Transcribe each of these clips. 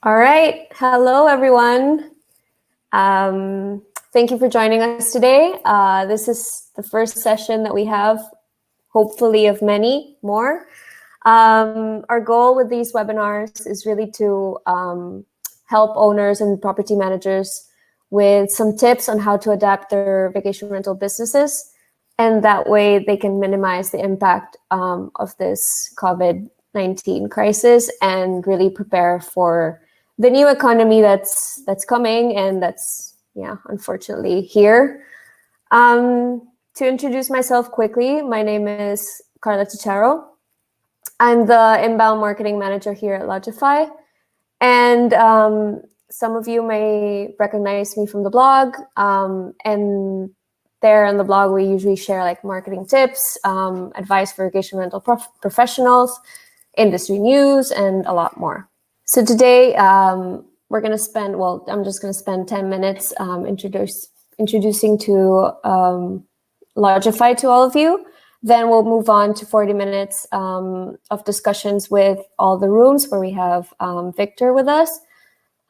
All right. Hello, everyone. Thank you for joining us today. This is the first session that we have, hopefully of many more. Our goal with these webinars is really to help owners and property managers with some tips on how to adapt their vacation rental businesses. And that way they can minimize the impact of this COVID-19 crisis and really prepare for the new economy that's coming and that's, unfortunately here. To introduce myself quickly, my name is Carla Chicharo. I'm the inbound marketing manager here at Lodgify. And some of you may recognize me from the blog. And there on the blog, we usually share like marketing tips, advice for vacation rental professionals, industry news, and a lot more. So today we're going to spend, I'm just going to spend 10 minutes introducing to Lodgify to all of you. Then we'll move on to 40 minutes of discussions with Alltherooms, where we have Victor with us,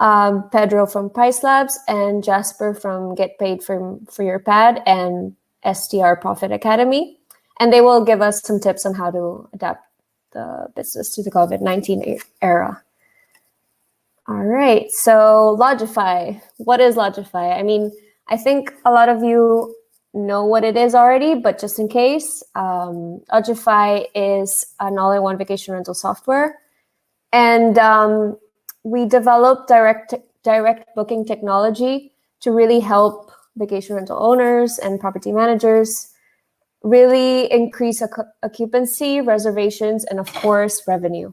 Pedro from Pricelabs, and Jasper from Getpaidforyourpad and STR Profit Academy. And they will give us some tips on how to adapt the business to the COVID-19 era. All right, so Lodgify. What is Lodgify? I mean, I think a lot of you know what it is already, but just in case, Lodgify is an all-in-one vacation rental software. And we developed direct booking technology to really help vacation rental owners and property managers really increase occupancy, reservations, and of course, revenue.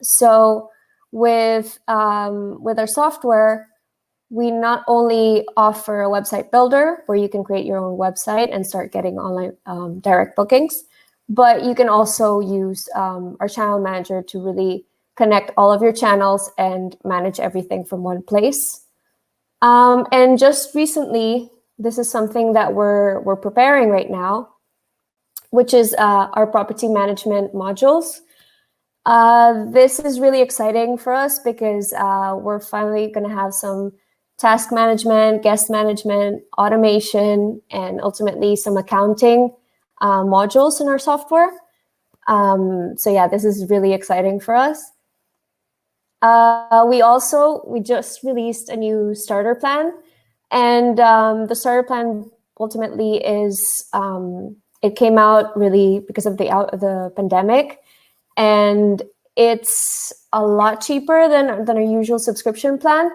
So with our software, we not only offer a website builder where you can create your own website and start getting online direct bookings, but you can also use our channel manager to really connect all of your channels and manage everything from one place. And just recently, this is something that we're preparing right now, which is our property management modules. This is really exciting for us because we're finally going to have some task management, guest management, automation, and ultimately some accounting modules in our software. So yeah, this is really exciting for us. We just released a new starter plan, and the starter plan ultimately is it came out really because of the pandemic, and it's a lot cheaper than a usual subscription plan.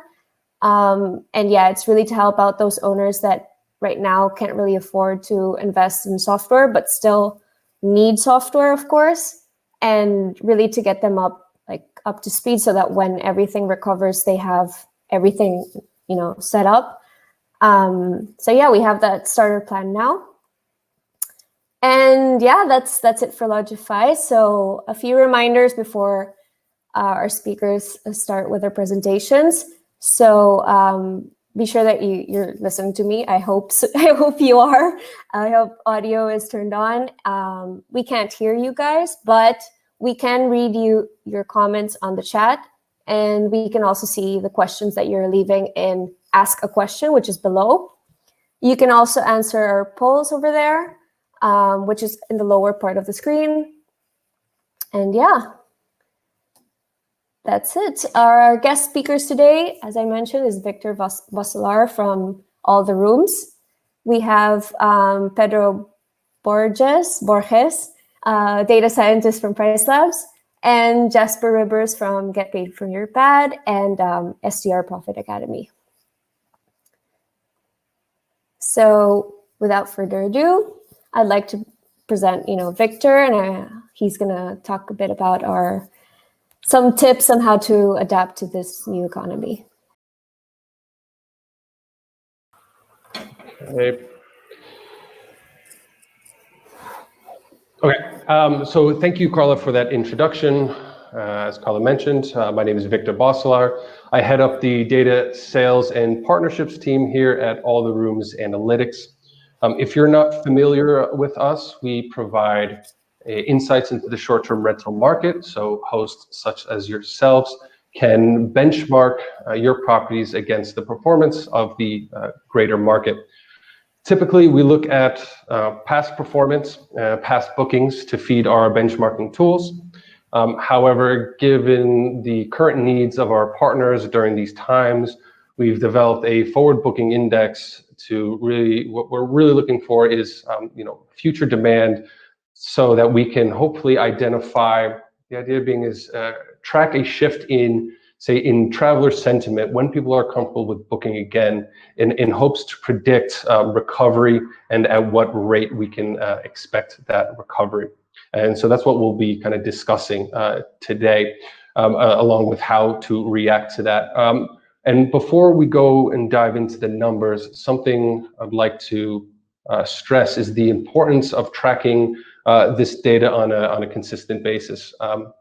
And yeah, it's really to help out those owners that right now can't really afford to invest in software, but still need software, of course, and really to get them up to speed so that when everything recovers, they have everything, set up. So yeah, we have that starter plan now. And yeah, that's it for Lodgify. So a few reminders before our speakers start with their presentations. So be sure that you're listening to me. I hope so. I hope you are. I hope audio is turned on. We can't hear you guys, but we can read your comments on the chat, and we can also see the questions that you're leaving in Ask a Question, which is below. You can also answer our polls over there, which is in the lower part of the screen. And yeah, that's it. Our guest speakers today, as I mentioned, is Victor Vasalar from Alltherooms. We have Pedro Borges, data scientist from Pricelabs, and Jasper Rivers from Getpaidforyourpad and STR Profit Academy. So without further ado, I'd like to present, Victor, and he's going to talk a bit about some tips on how to adapt to this new economy. Okay, so thank you, Carla, for that introduction. As Carla mentioned, my name is Victor Vasalar. I head up the data sales and partnerships team here at Alltherooms Analytics. If you're not familiar with us, we provide insights into the short-term rental market. So hosts such as yourselves can benchmark your properties against the performance of the greater market. Typically, we look at past performance, past bookings to feed our benchmarking tools. However, given the current needs of our partners during these times, we've developed a forward booking index to really, what we're really looking for is future demand, so that we can hopefully identify, the idea being is track a shift in, say, in traveler sentiment when people are comfortable with booking again, in hopes to predict recovery and at what rate we can expect that recovery. And so that's what we'll be kind of discussing today, along with how to react to that. And before we go and dive into the numbers, something I'd like to stress is the importance of tracking this data on a consistent basis,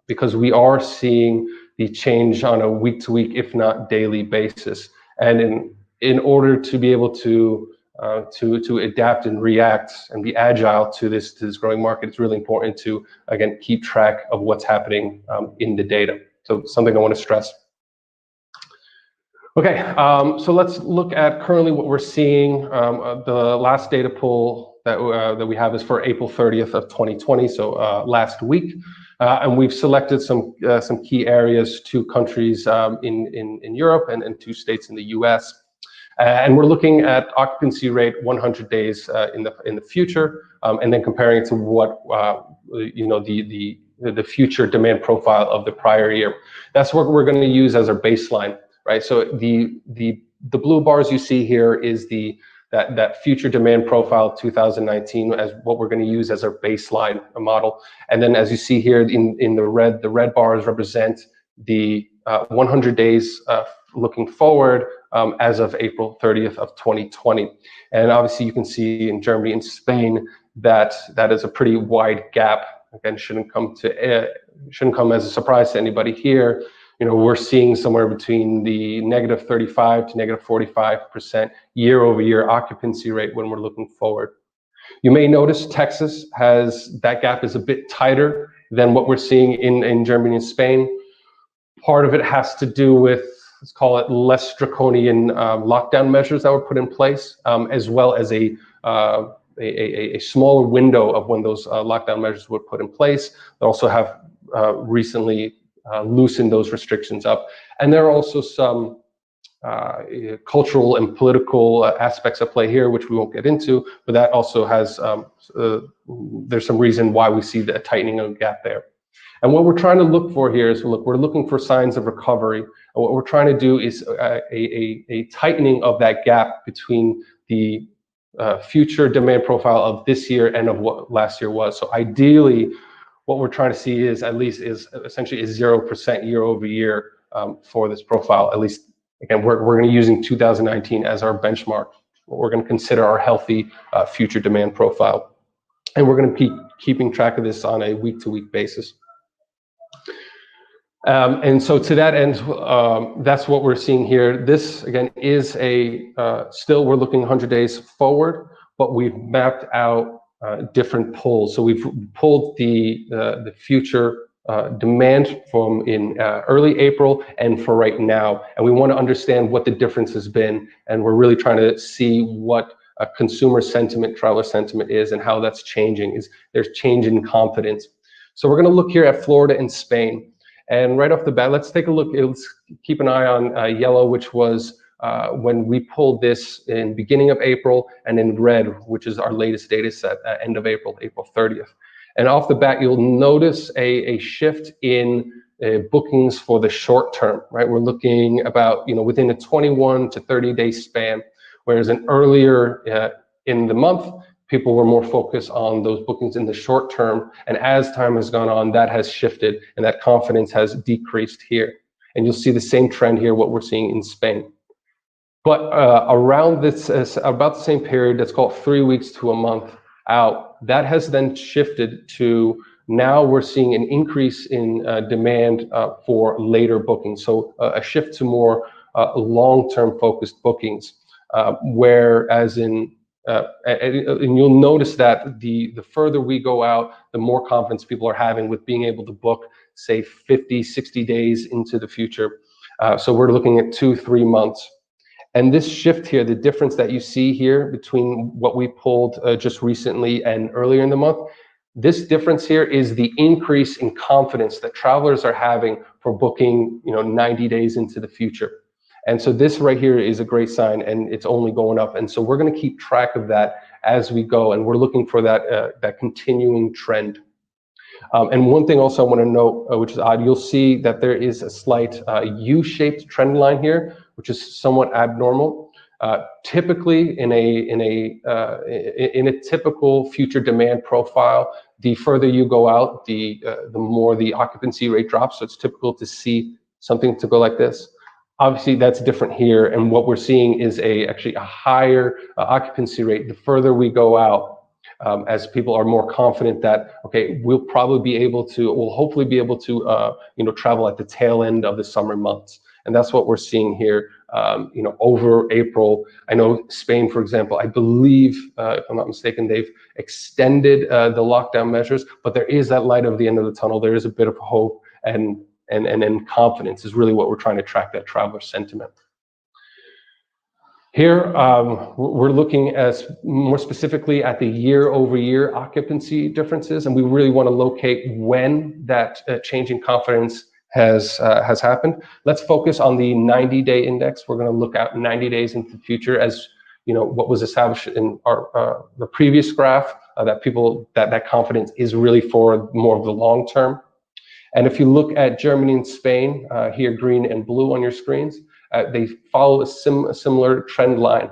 because we are seeing the change on a week-to-week, if not daily basis. And in order to be able to adapt and react and be agile to this growing market, it's really important to, again, keep track of what's happening in the data. So something I want to stress. Okay, so let's look at currently what we're seeing. The last data pull that we have is for April 30th of 2020, so last week. And we've selected some key areas, 2 countries in Europe and 2 states in the US. And we're looking at occupancy rate 100 days in the future, and then comparing it to what the future demand profile of the prior year. That's what we're going to use as our baseline, right? So the blue bars you see here is that future demand profile of 2019 as what we're going to use as our baseline model. And then as you see here in the red bars represent the 100 days looking forward as of April 30th of 2020. And obviously you can see in Germany and Spain that is a pretty wide gap. Again, shouldn't come as a surprise to anybody here. We're seeing somewhere between the -35% to -45% year-over-year occupancy rate when we're looking forward. You may notice Texas that gap is a bit tighter than what we're seeing in Germany and Spain. Part of it has to do with, let's call it, less draconian lockdown measures that were put in place, as well as a smaller window of when those lockdown measures were put in place. They also have recently loosen those restrictions up. And there are also some cultural and political aspects at play here, which we won't get into, but that also has, there's some reason why we see the tightening of the gap there. And what we're trying to look for here is, we're looking for signs of recovery. And what we're trying to do is a tightening of that gap between the future demand profile of this year and of what last year was. So ideally, what we're trying to see is essentially 0% year-over-year for this profile. At least, again, we're going to be using 2019 as our benchmark. We're going to consider our healthy future demand profile, and we're going to be keeping track of this on a week-to-week basis. And so to that end, that's what we're seeing here. This again is still we're looking 100 days forward, but we've mapped out different pulls. So we've pulled the future demand from in early April and for right now, and we want to understand what the difference has been, and we're really trying to see what consumer sentiment, traveler sentiment is, and how that's changing. There's change in confidence. So we're going to look here at Florida and Spain, and right off the bat, let's take a look. Let's keep an eye on yellow, which was when we pulled this in beginning of April, and in red, which is our latest data set at end of April, April 30th. And off the bat, you'll notice a shift in bookings for the short term, right? We're looking about, within a 21 to 30 day span, whereas earlier in the month, people were more focused on those bookings in the short term. And as time has gone on, that has shifted and that confidence has decreased here. And you'll see the same trend here, what we're seeing in Spain. But around this, about the same period, that's called 3 weeks to a month out, that has then shifted to now we're seeing an increase in demand for later bookings. So a shift to more long-term focused bookings, whereas and you'll notice that the further we go out, the more confidence people are having with being able to book say 50, 60 days into the future. So we're looking at 2-3 months. And this shift here, the difference that you see here between what we pulled just recently and earlier in the month, this difference here is the increase in confidence that travelers are having for booking, 90 days into the future. And so this right here is a great sign, and it's only going up. And so we're going to keep track of that as we go, and we're looking for that continuing trend. And one thing also I want to note, which is odd, you'll see that there is a slight U-shaped trend line here, which is somewhat abnormal. Typically, in a typical future demand profile, the further you go out, the more the occupancy rate drops. So it's typical to see something to go like this. Obviously, that's different here, and what we're seeing is actually a higher occupancy rate the further we go out. As people are more confident that, okay, we'll hopefully be able to, travel at the tail end of the summer months. And that's what we're seeing here, over April. I know Spain, for example, I believe, if I'm not mistaken, they've extended the lockdown measures, but there is that light of the end of the tunnel. There is a bit of hope, and confidence is really what we're trying to track, that traveler sentiment. Here, we're looking more specifically at the year-over-year occupancy differences, and we really want to locate when that change in confidence has happened. Let's focus on the 90-day index. We're going to look at 90 days into the future, as what was established in the previous graph, that confidence is really for more of the long term. And if you look at Germany and Spain, here green and blue on your screens, they follow a similar trend line.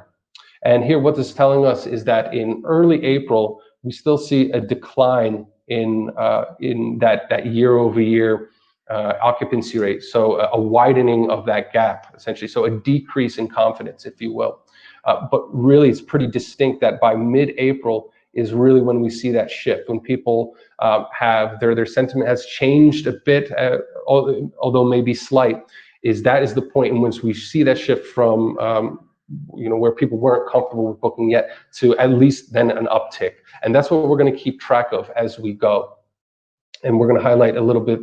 And here what this is telling us is that in early April, we still see a decline in that year-over-year occupancy rate. So a widening of that gap, essentially. So a decrease in confidence, if you will. But really, it's pretty distinct that by mid-April is really when we see that shift, when people have their sentiment has changed a bit, although maybe slight. That is the point in which we see that shift from where people weren't comfortable with booking yet to at least then an uptick. And that's what we're going to keep track of as we go. And we're going to highlight a little bit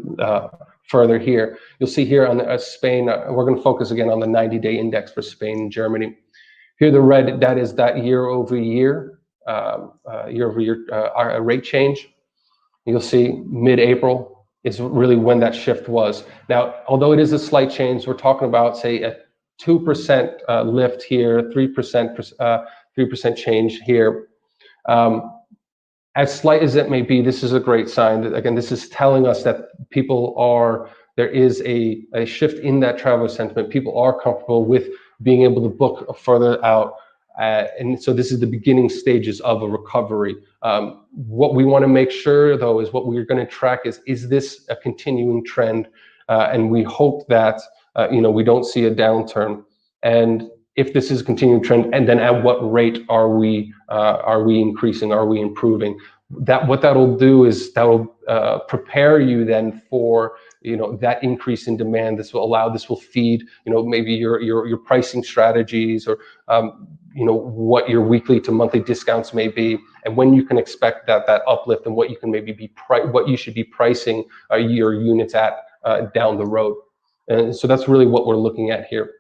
further here. You'll see here on Spain, we're going to focus again on the 90-day index for Spain and Germany. Here the red, that is that year-over-year rate change. You'll see mid-April is really when that shift was. Now, although it is a slight change, we're talking about, say, a 2% lift here, 3% change here. As slight as it may be, this is a great sign. That, again, this is telling us that there is a shift in that traveler sentiment. People are comfortable with being able to book further out. And so this is the beginning stages of a recovery. What we want to make sure, though, is what we're going to track is this a continuing trend? And we hope that we don't see a downturn. And if this is a continuing trend, and then at what rate are we increasing? Are we improving? What that'll do is that'll prepare you then for that increase in demand. This will feed maybe your pricing strategies, or what your weekly to monthly discounts may be, and when you can expect that uplift, and what you can maybe what you should be pricing your units at down the road. And so that's really what we're looking at here.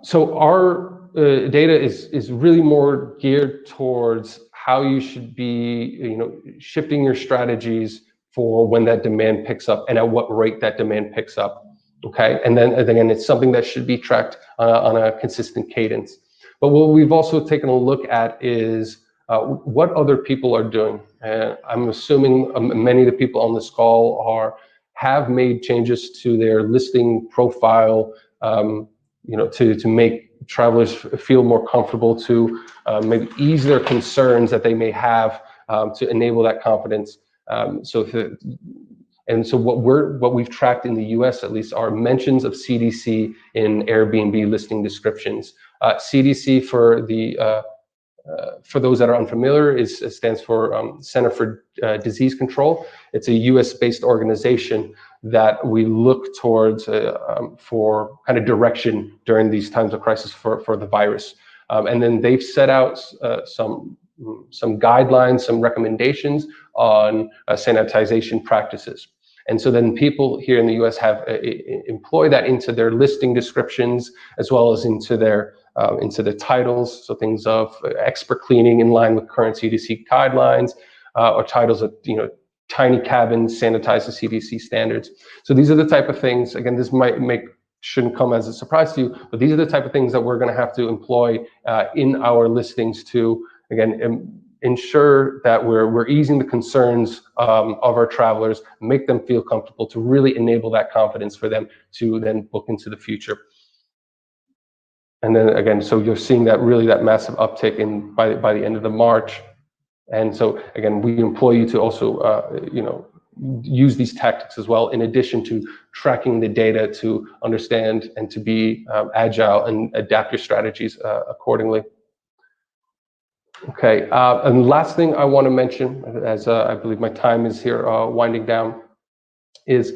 So our data is really more geared towards how you should be shifting your strategies for when that demand picks up, and at what rate that demand picks up. Okay, and then again, it's something that should be tracked on a consistent cadence. But what we've also taken a look at is what other people are doing. I'm assuming many of the people on this call have made changes to their listing profile, to make travelers feel more comfortable, to maybe ease their concerns that they may have, to enable that confidence. And so what we've tracked in the U.S. at least are mentions of CDC in Airbnb listing descriptions. CDC, for those that are unfamiliar, stands for Center for Disease Control. It's a U.S.-based organization that we look towards for kind of direction during these times of crisis for the virus. And then they've set out some some guidelines, some recommendations on sanitization practices. And so then people here in the US have employ that into their listing descriptions, as well as into the titles. So things of expert cleaning in line with current CDC guidelines, or titles of, tiny cabins sanitize the CDC standards. So these are the type of things, again, this shouldn't come as a surprise to you, but these are the type of things that we're going to have to employ in our listings to, again, ensure that we're easing the concerns of our travelers, make them feel comfortable, to really enable that confidence for them to then book into the future. And then again, so you're seeing that massive uptick by the end of the March. And so again, we employ you to also use these tactics as well, in addition to tracking the data to understand and to be agile and adapt your strategies accordingly. Okay, and last thing I want to mention, as I believe my time is here winding down, is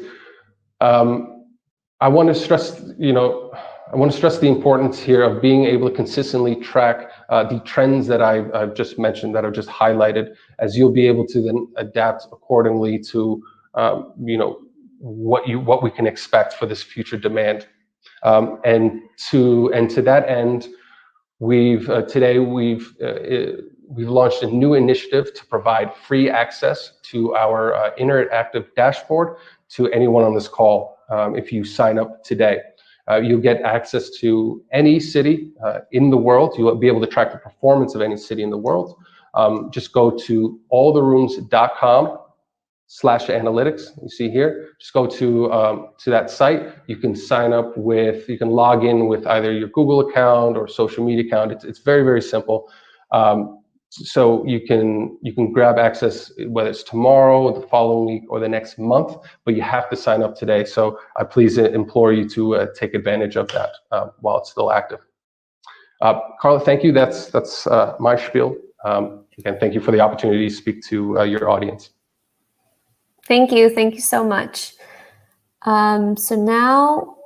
I want to stress, the importance here of being able to consistently track the trends that I've just mentioned, that I've just highlighted, as you'll be able to then adapt accordingly to what we can expect for this future demand. And to that end, we've launched a new initiative to provide free access to our interactive dashboard to anyone on this call. If you sign up today, you'll get access to any city in the world. You'll be able to track the performance of any city in the world. Just go to alltherooms.com/analytics. You see here, just go to that site. You can you can log in with either your Google account or social media account. It's very, very simple. So you can grab access, whether it's tomorrow, the following week, or the next month, but you have to sign up today. So I please implore you to take advantage of that while it's still active. Carla, thank you. That's my spiel. Again, thank you for the opportunity to speak to your audience. Thank you so much. So now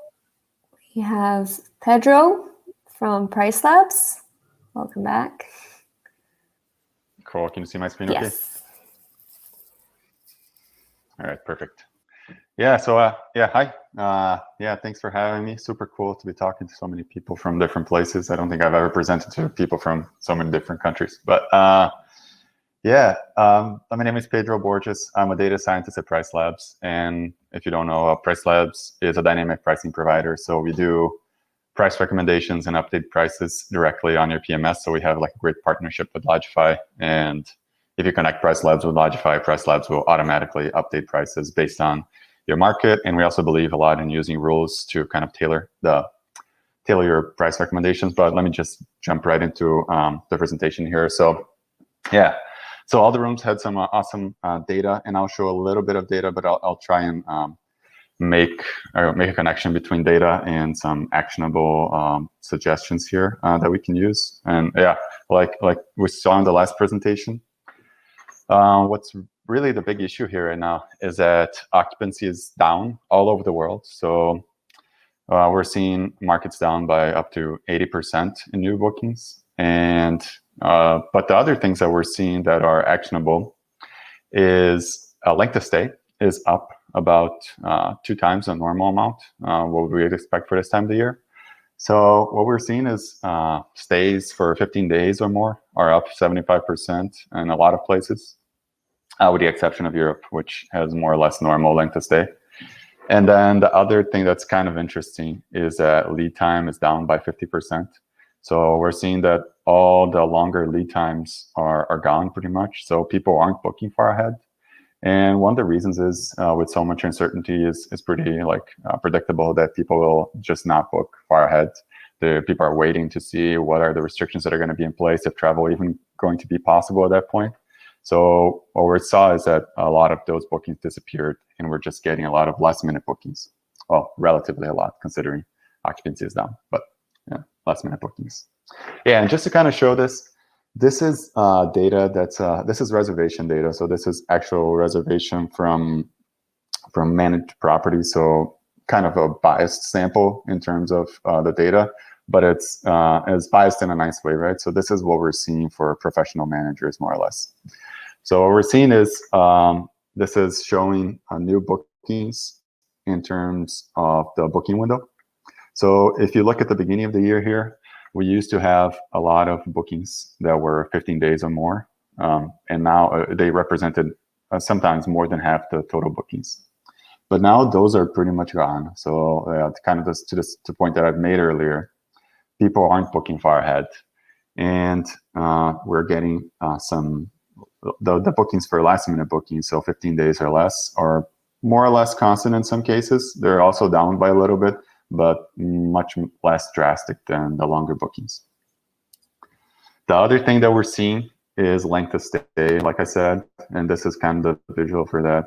we have Pedro from Pricelabs. Welcome back. Cool. Can you see my screen? Yes. Okay? All right, perfect. Yeah, so hi. Thanks for having me. Super cool to be talking to so many people from different places. I don't think I've ever presented to people from so many different countries. But my name is Pedro Borges. I'm a data scientist at Pricelabs. And if you don't know, Pricelabs is a dynamic pricing provider. So we do price recommendations and update prices directly on your PMS. So we have like a great partnership with Lodgify. And if you connect Pricelabs with Lodgify, Pricelabs will automatically update prices based on your market. And we also believe a lot in using rules to kind of tailor your price recommendations. But let me just jump right into the presentation here. So Alltherooms had some awesome data, and I'll show a little bit of data, but I'll try and make a connection between data and some actionable suggestions here that we can use. And like we saw in the last presentation, what's really the big issue here right now is that occupancy is down all over the world. So we're seeing markets down by up to 80% in new bookings. And but the other things that we're seeing that are actionable is length of stay is up about 2 times the normal amount, what we would expect for this time of the year. So what we're seeing is stays for 15 days or more are up 75% in a lot of places, with the exception of Europe, which has more or less normal length of stay. And then the other thing that's kind of interesting is that lead time is down by 50%. So we're seeing that all the longer lead times are gone pretty much. So people aren't booking far ahead. And one of the reasons is with so much uncertainty is pretty predictable that people will just not book far ahead. The people are waiting to see what are the restrictions that are going to be in place, if travel even going to be possible at that point. So what we saw is that a lot of those bookings disappeared, and we're just getting a lot of last minute bookings. Well, relatively a lot considering occupancy is down, but last minute bookings. Yeah, and just to kind of show this is data that's this is reservation data. So this is actual reservation from managed properties. So kind of a biased sample in terms of the data, but it's biased in a nice way, right? So this is what we're seeing for professional managers, more or less. So what we're seeing is this is showing new bookings in terms of the booking window. So if you look at the beginning of the year here, we used to have a lot of bookings that were 15 days or more, and now they represented sometimes more than half the total bookings. But now those are pretty much gone. So kind of to the point that I've made earlier, people aren't booking far ahead, and we're getting the bookings for last minute bookings, so 15 days or less, are more or less constant in some cases. They're also down by a little bit, but much less drastic than the longer bookings. The other thing that we're seeing is length of stay, like I said, and this is kind of the visual for that.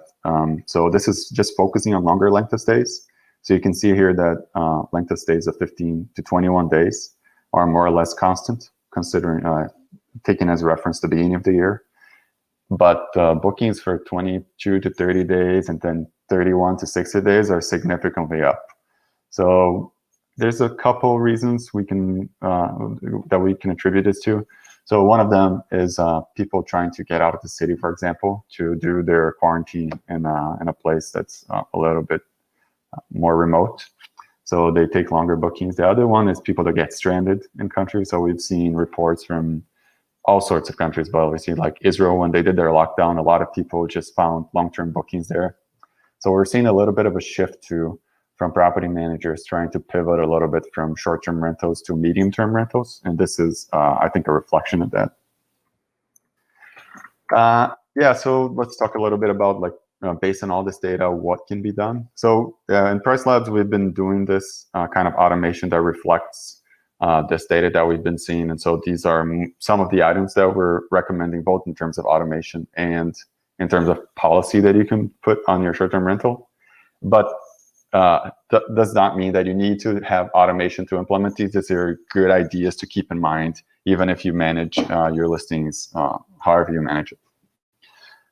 So this is just focusing on longer length of stays. So you can see here that length of stays of 15 to 21 days are more or less constant, considering taking as reference the beginning of the year. But bookings for 22 to 30 days and then 31 to 60 days are significantly up. So there's a couple reasons we can that we can attribute this to. So one of them is people trying to get out of the city, for example, to do their quarantine in a place that's a little bit more remote. So they take longer bookings. The other one is people that get stranded in countries. So we've seen reports from all sorts of countries, but obviously like Israel, when they did their lockdown, a lot of people just found long-term bookings there. So we're seeing a little bit of a shift from property managers trying to pivot a little bit from short-term rentals to medium-term rentals. And this is, I think, a reflection of that. Yeah, so let's talk a little bit about, like, based on all this data, what can be done. So in Pricelabs, we've been doing this kind of automation that reflects this data that we've been seeing. And so these are some of the items that we're recommending, both in terms of automation and in terms of policy that you can put on your short-term rental. But does not mean that you need to have automation to implement these. These are good ideas to keep in mind, even if you manage your listings however you manage it.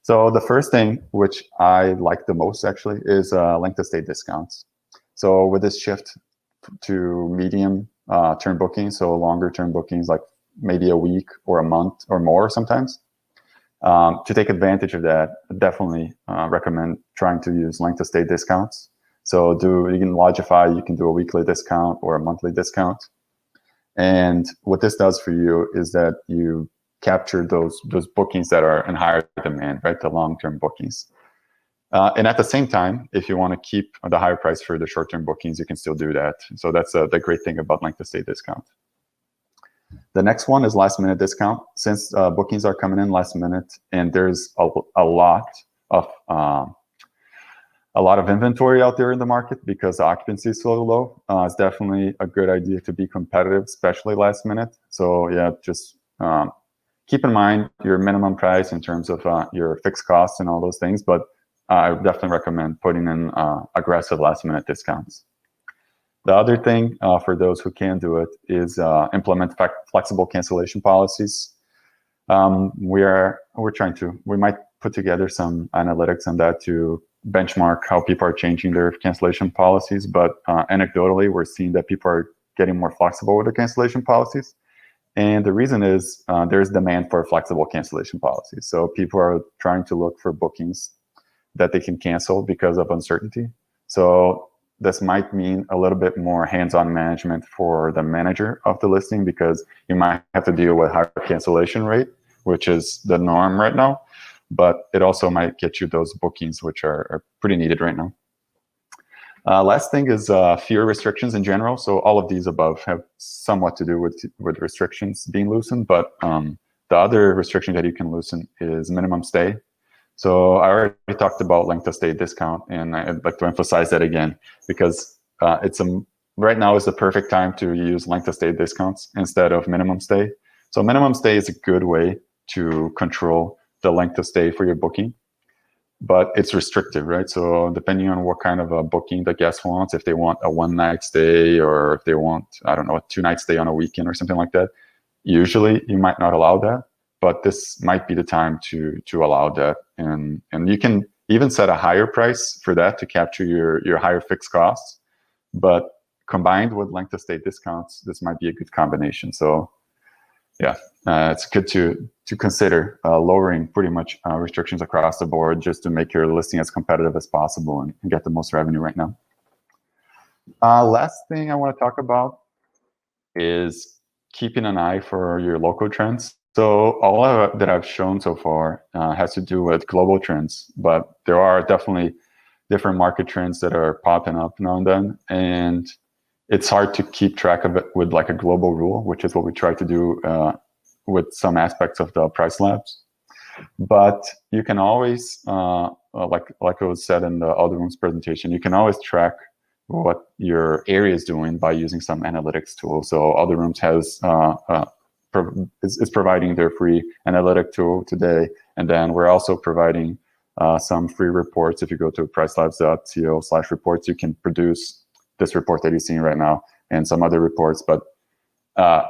So the first thing, which I like the most actually, is length of stay discounts. So with this shift to medium term bookings, so longer term bookings, like maybe a week or a month or more sometimes, to take advantage of that, I definitely recommend trying to use length of stay discounts. So in Lodgify, you can do a weekly discount or a monthly discount. And what this does for you is that you capture those bookings that are in higher demand, right? The long-term bookings. And at the same time, if you want to keep the higher price for the short-term bookings, you can still do that. So that's the great thing about length of stay discount. The next one is last minute discount. Since bookings are coming in last minute and there's a lot of inventory out there in the market because the occupancy is so low, it's definitely a good idea to be competitive, especially last minute. So yeah, just keep in mind your minimum price in terms of your fixed costs and all those things, but I would definitely recommend putting in aggressive last minute discounts. The other thing for those who can do it is implement flexible cancellation policies. We might put together some analytics on that to benchmark how people are changing their cancellation policies, but anecdotally, we're seeing that people are getting more flexible with their cancellation policies. And the reason is there's demand for flexible cancellation policies. So people are trying to look for bookings that they can cancel because of uncertainty. So this might mean a little bit more hands-on management for the manager of the listing, because you might have to deal with higher cancellation rate, which is the norm right now. But it also might get you those bookings, which are pretty needed right now. Last thing is fewer restrictions in general. So all of these above have somewhat to do with restrictions being loosened, but the other restriction that you can loosen is minimum stay. So I already talked about length of stay discount, and I'd like to emphasize that again, because right now is the perfect time to use length of stay discounts instead of minimum stay. So minimum stay is a good way to control the length of stay for your booking, but it's restrictive, right? So depending on what kind of a booking the guest wants, if they want a one-night stay or if they want, I don't know, a two-night stay on a weekend or something like that, usually you might not allow that, but this might be the time to allow that. And you can even set a higher price for that to capture your higher fixed costs, but combined with length of stay discounts, this might be a good combination. So yeah, it's good to consider lowering pretty much restrictions across the board just to make your listing as competitive as possible and get the most revenue right now. Last thing I want to talk about is keeping an eye for your local trends. So all that I've shown so far has to do with global trends, but there are definitely different market trends that are popping up now and then, and it's hard to keep track of it with like a global rule, which is what we try to do with some aspects of the Pricelabs. But you can always, like it was said in the Alltherooms presentation, you can always track what your area is doing by using some analytics tool. So Alltherooms is providing their free analytic tool today, and then we're also providing some free reports. If you go to pricelabs.co/reports, you can produce this report that you're seeing right now and some other reports. But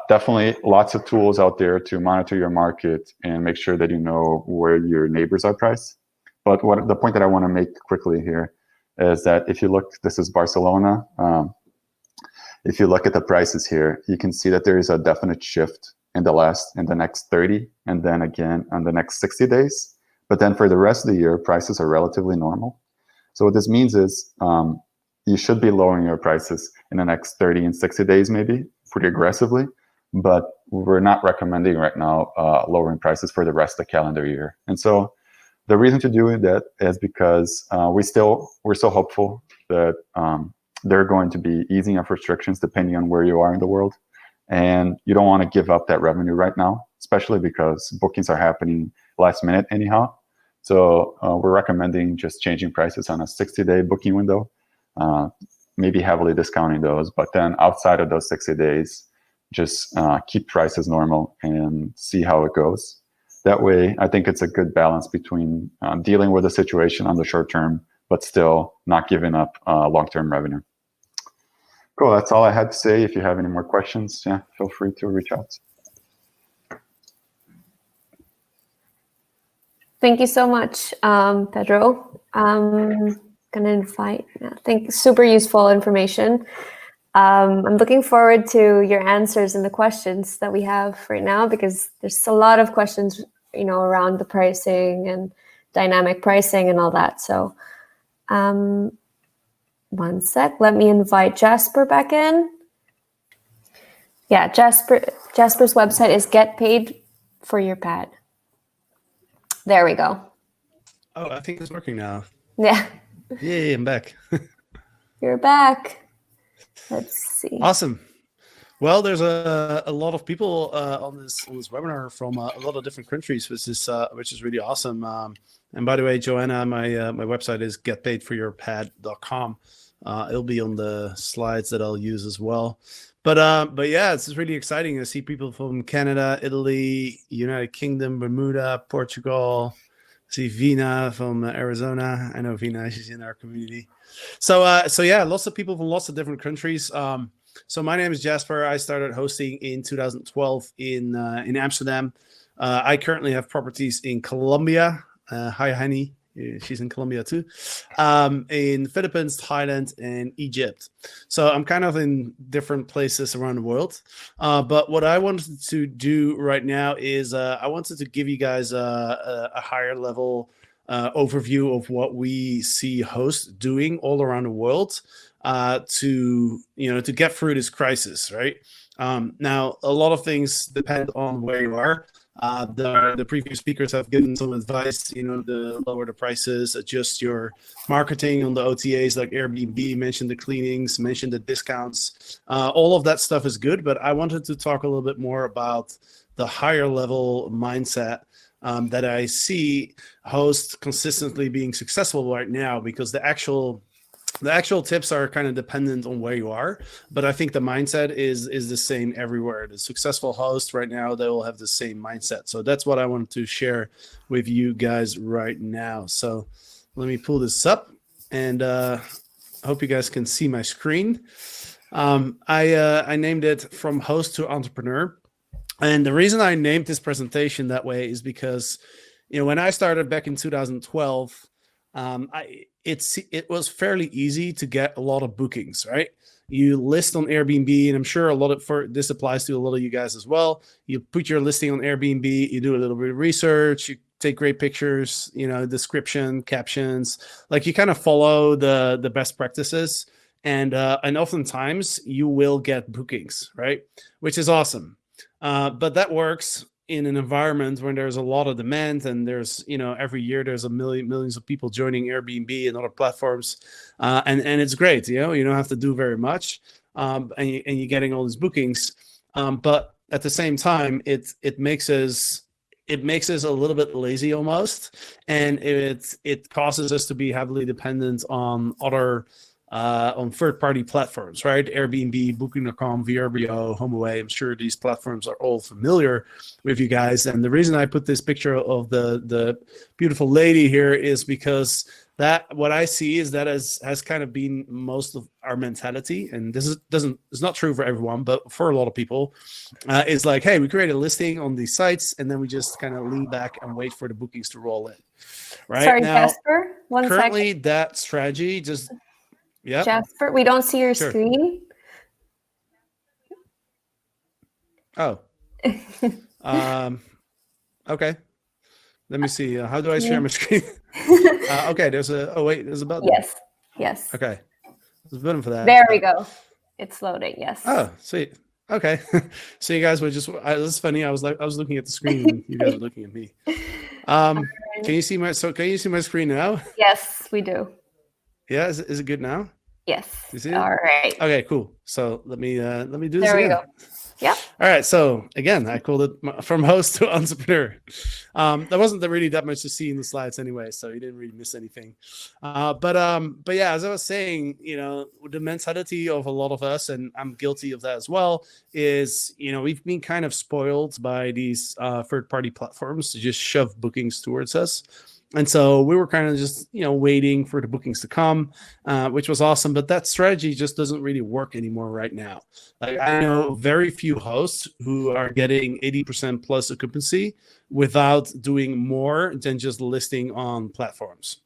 definitely lots of tools out there to monitor your market and make sure that you know where your neighbors are priced. But the point that I want to make quickly here is that if you look, this is Barcelona. If you look at the prices here, you can see that there is a definite shift in the next 30, and then again on the next 60 days. But then for the rest of the year, prices are relatively normal. So what this means is you should be lowering your prices in the next 30 and 60 days, maybe pretty aggressively, but we're not recommending right now lowering prices for the rest of the calendar year. And so the reason to do that is because we're still hopeful that there are going to be easing of restrictions depending on where you are in the world. And you don't want to give up that revenue right now, especially because bookings are happening last minute anyhow. So we're recommending just changing prices on a 60-day booking window, maybe heavily discounting those. But then outside of those 60 days, just keep prices normal and see how it goes. That way, I think it's a good balance between dealing with the situation on the short term, but still not giving up long-term revenue. Cool, that's all I had to say. If you have any more questions, yeah, feel free to reach out. Thank you so much, Pedro. I'm gonna invite, I think super useful information. I'm looking forward to your answers and the questions that we have right now, because there's a lot of questions, around the pricing and dynamic pricing and all that. So one sec, let me invite Jasper back in. Yeah, Jasper's website is Getpaidforyourpad. There we go. Oh, I think it's working now. Yeah. Yay, I'm back. You're back. Let's see. Awesome. Well, there's a lot of people on this webinar from a lot of different countries, which is really awesome. And by the way, Joanna, my website is getpaidforyourpad.com. It'll be on the slides that I'll use as well. But yeah, it's really exciting. I see people from Canada, Italy, United Kingdom, Bermuda, Portugal. I see Vina from Arizona. I know Vina, she's in our community. So yeah, lots of people from lots of different countries. So my name is Jasper. I started hosting in 2012 in Amsterdam. I currently have properties in Colombia. Hi, honey. She's in Colombia too. In Philippines, Thailand, and Egypt. So I'm kind of in different places around the world. But what I wanted to do right now is I wanted to give you guys a higher level overview of what we see hosts doing all around the world to get through this crisis, right? Now, a lot of things depend on where you are. The previous speakers have given some advice, to lower the prices, adjust your marketing on the OTAs like Airbnb, mentioned the cleanings, mentioned the discounts. All of that stuff is good, but I wanted to talk a little bit more about the higher level mindset that I see hosts consistently being successful right now, because the actual tips are kind of dependent on where you are, but I think the mindset is the same everywhere. The successful host right now, they will have the same mindset. So that's what I wanted to share with you guys right now. So let me pull this up, and I hope you guys can see my screen. I named it From Host to Entrepreneur. And the reason I named this presentation that way is because, when I started back in 2012, it was fairly easy to get a lot of bookings, right? You list on Airbnb, and I'm sure this applies to a lot of you guys as well. You put your listing on Airbnb, you do a little bit of research, you take great pictures, description, captions, like you kind of follow the best practices. And oftentimes you will get bookings, right? Which is awesome. But that works in an environment when there's a lot of demand, and there's, every year there's millions of people joining Airbnb and other platforms. And it's great, you don't have to do very much. And you're getting all these bookings. But at the same time, it makes us a little bit lazy almost. And it causes us to be heavily dependent on on third-party platforms, right? Airbnb, Booking.com, VRBO, HomeAway. I'm sure these platforms are all familiar with you guys. And the reason I put this picture of the beautiful lady here is because what I see is that has kind of been most of our mentality. And it's not true for everyone, but for a lot of people, is like, hey, we create a listing on these sites, and then we just kind of lean back and wait for the bookings to roll in. Right? Sorry, Now, Jasper, one currently second. that strategy just... Yeah, Jasper, we don't see your Sure. screen. Oh. Okay. Let me see. How do I share my screen? Okay, there's a button. Yes. Okay. There's a button for that. There we go. It's loading. Yes. Oh, sweet. Okay. So you guys were just... That's funny. I was looking at the screen and you guys were looking at me. Can you see my screen now? Yes, we do. Yeah, is it good now? Yes. You see it? All right. Okay, cool. So let me do this There we again. go. Yep. All right. So again, I called it from host to entrepreneur. There wasn't really that much to see in the slides anyway, so you didn't really miss anything. But yeah, as I was saying, the mentality of a lot of us, and I'm guilty of that as well, is we've been kind of spoiled by these third-party platforms to just shove bookings towards us. And so we were kind of just, waiting for the bookings to come, which was awesome. But that strategy just doesn't really work anymore right now. Like, I know very few hosts who are getting 80% plus occupancy without doing more than just listing on platforms.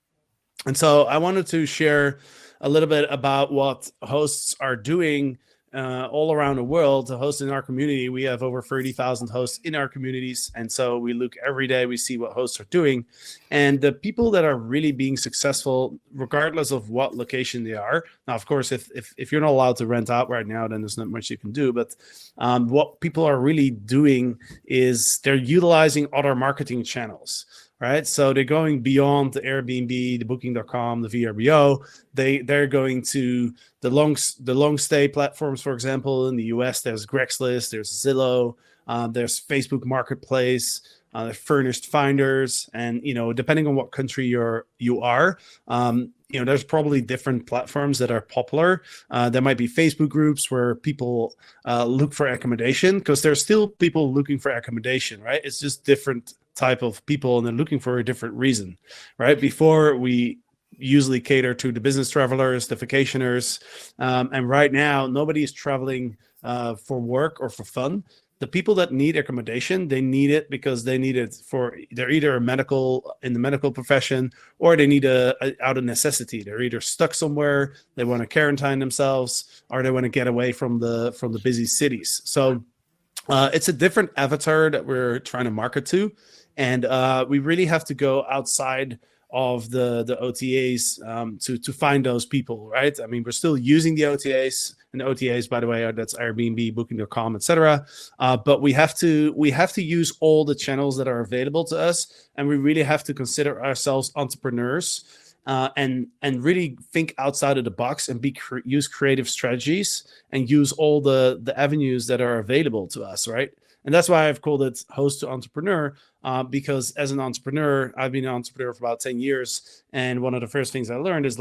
And so I wanted to share a little bit about what hosts are doing all around the world to host in our community. We have over 30,000 hosts in our communities. And so we look every day, we see what hosts are doing. And the people that are really being successful, regardless of what location they are. Now, of course, if you're not allowed to rent out right now, then there's not much you can do. But what people are really doing is they're utilizing other marketing channels. Right, so they're going beyond the Airbnb, the Booking.com, the VRBO. They're going to the long stay platforms. For example, in the US, there's Craigslist, there's Zillow, there's Facebook Marketplace, Furnished Finders, and depending on what country you are, there's probably different platforms that are popular. There might be Facebook groups where people look for accommodation, because there's still people looking for accommodation, right? It's just different type of people, and they're looking for a different reason, right? Before, we usually cater to the business travelers, the vacationers, and right now nobody is traveling for work or for fun. The people that need accommodation, they need it because they need it they're either in the medical profession, or they need out of necessity. They're either stuck somewhere, they want to quarantine themselves, or they want to get away from the busy cities. So it's a different avatar that we're trying to market to. And we really have to go outside of the OTAs to find those people, right? I mean, we're still using the OTAs, and the OTAs, by the way, that's Airbnb, Booking.com, etc. But we have to use all the channels that are available to us, and we really have to consider ourselves entrepreneurs and really think outside of the box and use creative strategies and use all the avenues that are available to us, right? And that's why I've called it host to entrepreneur, because as an entrepreneur, I've been an entrepreneur for about 10 years. And one of the first things I learned is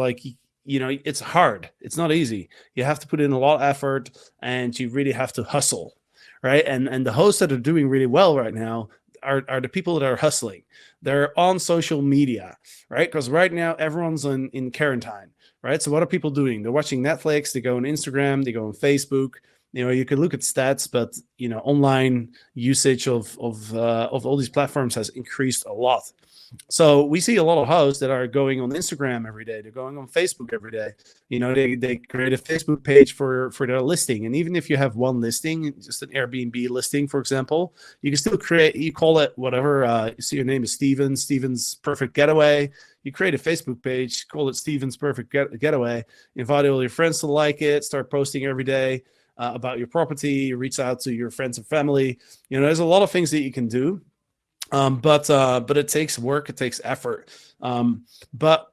it's hard. It's not easy. You have to put in a lot of effort, and you really have to hustle, right? And the hosts that are doing really well right now are the people that are hustling. They're on social media, right? Because right now everyone's in quarantine, right? So what are people doing? They're watching Netflix, they go on Instagram, they go on Facebook. You can look at stats, but online usage of all these platforms has increased a lot. So we see a lot of hosts that are going on Instagram every day. They're going on Facebook every day. They create a Facebook page for their listing. And even if you have one listing, just an Airbnb listing, for example, you can still create, you call it whatever. You see your name is Steven's Perfect Getaway. You create a Facebook page, call it Steven's Perfect Getaway, invite all your friends to like it, start posting every day about your property, reach out to your friends and family. There's a lot of things that you can do. But it takes work, it takes effort. But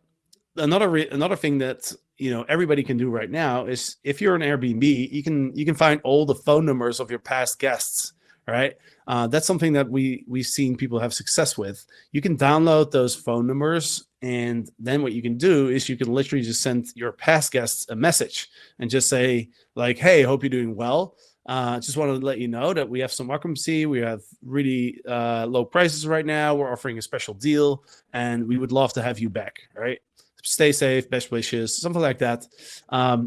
another thing that everybody can do right now is, if you're an Airbnb, you can find all the phone numbers of your past guests, right? That's something that we've seen people have success with. You can download those phone numbers, and then what you can do is you can literally just send your past guests a message and just say, like, hey, hope you're doing well. Just wanted to let you know that we have some occupancy. We have really low prices right now. We're offering a special deal, and we would love to have you back, right? Stay safe, best wishes, something like that.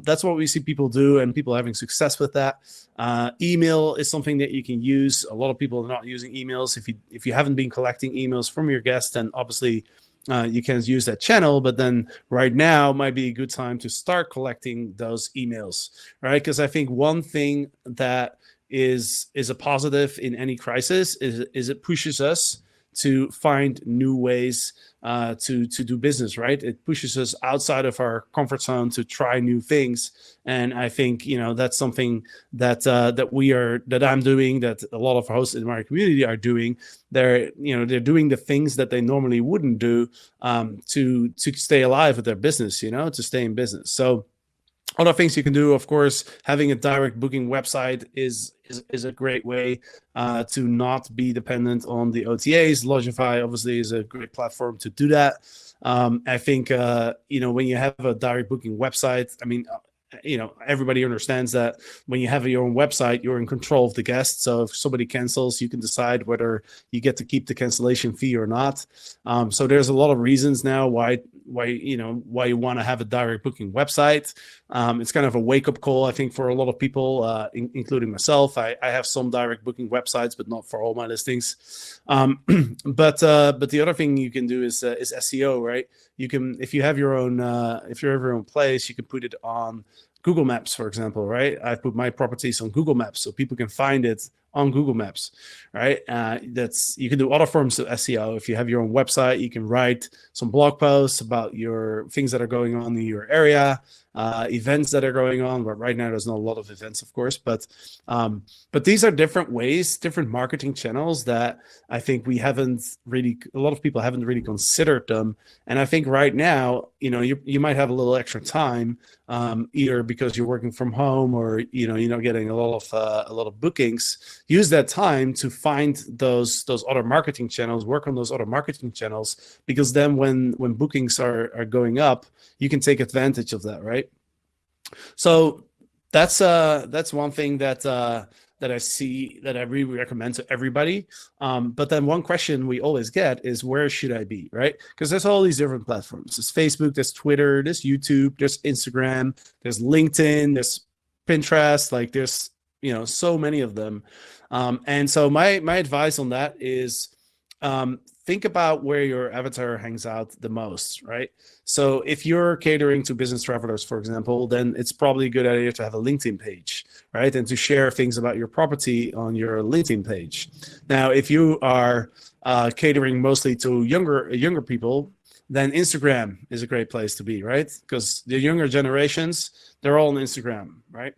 That's what we see people do, and people having success with that. Email is something that you can use. A lot of people are not using emails. If you haven't been collecting emails from your guests, then obviously you can use that channel, but then right now might be a good time to start collecting those emails, right? Because I think one thing that is a positive in any crisis is it pushes us to find new ways to do business, right? It pushes us outside of our comfort zone to try new things. And I think, that's something that I'm doing, that a lot of hosts in my community are doing. They're doing the things that they normally wouldn't do to stay alive with their business, to stay in business. So other things you can do, of course, having a direct booking website is a great way to not be dependent on the OTAs. Lodgify obviously is a great platform to do that. I think when you have a direct booking website, everybody understands that when you have your own website, you're in control of the guest. So if somebody cancels, you can decide whether you get to keep the cancellation fee or not. So there's a lot of reasons now why you want to have a direct booking website. It's kind of a wake-up call, I think, for a lot of people, including myself. I have some direct booking websites, but not for all my listings. But the other thing you can do is SEO, right? You can, if you have your own place, you can put it on Google Maps, for example, right? I've put my properties on Google Maps so people can find it on Google Maps, right? You can do other forms of SEO. If you have your own website, you can write some blog posts about your things that are going on in your area, events that are going on. But right now, there's not a lot of events, of course. But these are different ways, different marketing channels that I think a lot of people haven't really considered them. And I think right now, you might have a little extra time, either because you're working from home or you're not getting a lot of bookings. Use that time to find those other marketing channels, work on those other marketing channels, because then when bookings are going up, you can take advantage of that, right? So that's one thing that I see that I really recommend to everybody. But then one question we always get is, where should I be, right? Because there's all these different platforms. There's Facebook, there's Twitter, there's YouTube, there's Instagram, there's LinkedIn, there's Pinterest. Like there's so many of them. And so my advice on that is think about where your avatar hangs out the most, right? So if you're catering to business travelers, for example, then it's probably a good idea to have a LinkedIn page, right? And to share things about your property on your LinkedIn page. Now, if you are catering mostly to younger people, then Instagram is a great place to be, right? Because the younger generations, they're all on Instagram, right?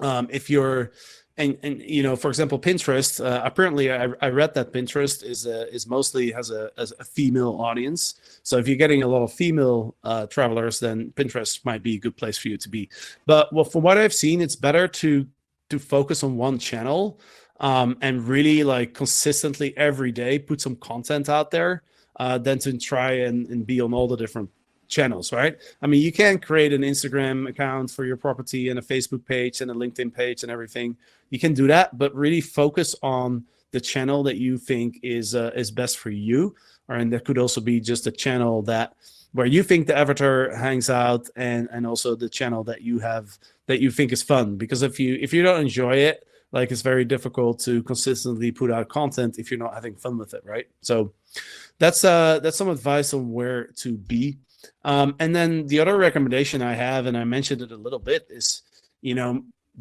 If you're and for example, Pinterest, apparently I read that Pinterest is mostly has a female audience. So if you're getting a lot of female travelers, then Pinterest might be a good place for you to be. But from what I've seen, it's better to focus on one channel and really like consistently every day put some content out there than to try and be on all the different channels, right? I mean, you can create an Instagram account for your property and a Facebook page and a LinkedIn page and everything. You can do that, but really focus on the channel that you think is best for you. And that could also be just a channel where you think the avatar hangs out, and also the channel that you think is fun. Because if you don't enjoy it, it's very difficult to consistently put out content if you're not having fun with it, right? So that's some advice on where to be. And then the other recommendation I have, and I mentioned it a little bit, is,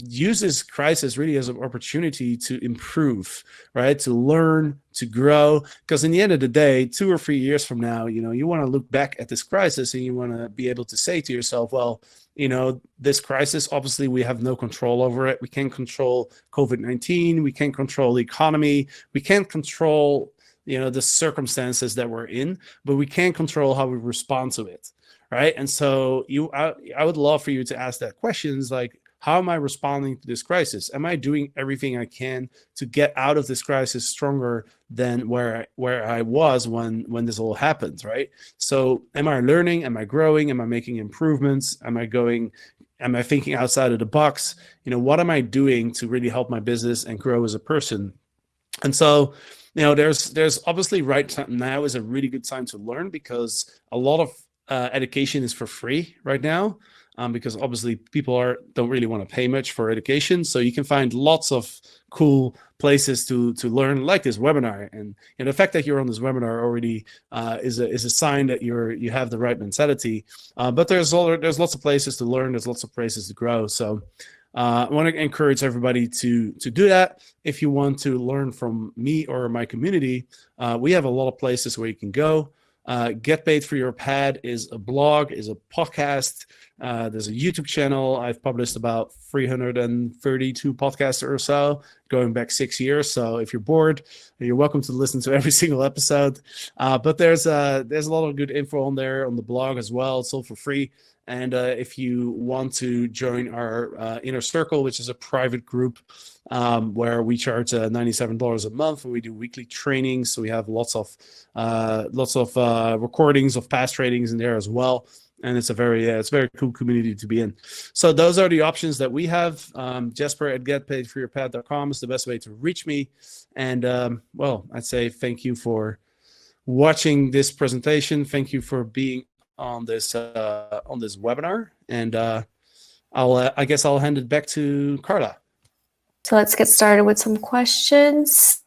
use this crisis really as an opportunity to improve, right? To learn, to grow. Because in the end of the day, 2 or 3 years from now, you want to look back at this crisis and you want to be able to say to yourself, well, this crisis, obviously we have no control over it. We can't control COVID-19. We can't control the economy. We can't control, the circumstances that we're in, but we can control how we respond to it, right? And so I would love for you to ask that questions like, how am I responding to this crisis? Am I doing everything I can to get out of this crisis stronger than where I was when this all happened, right? So am I learning? Am I growing? Am I making improvements? Am I thinking outside of the box? What am I doing to really help my business and grow as a person? And so, there's obviously now is a really good time to learn, because a lot of education is for free right now. Because obviously people don't really want to pay much for education. So you can find lots of cool places to learn, like this webinar. And the fact that you're on this webinar already is a sign that you have the right mentality. But there's lots of places to learn. There's lots of places to grow. So I want to encourage everybody to do that. If you want to learn from me or my community, we have a lot of places where you can go. Get Paid for Your Pad is a blog, is a podcast. There's a YouTube channel. I've published about 332 podcasts or so, going back 6 years. So if you're bored, you're welcome to listen to every single episode. But there's a lot of good info on there on the blog as well. It's all for free. And if you want to join our Inner Circle, which is a private group where we charge $97 a month, and we do weekly trainings. So we have lots of recordings of past trainings in there as well. And it's a very cool community to be in. So those are the options that we have. Jasper at getpaidforyourpad.com is the best way to reach me. And I'd say thank you for watching this presentation. Thank you for being on this webinar. And I guess I'll hand it back to Carla. So let's get started with some questions.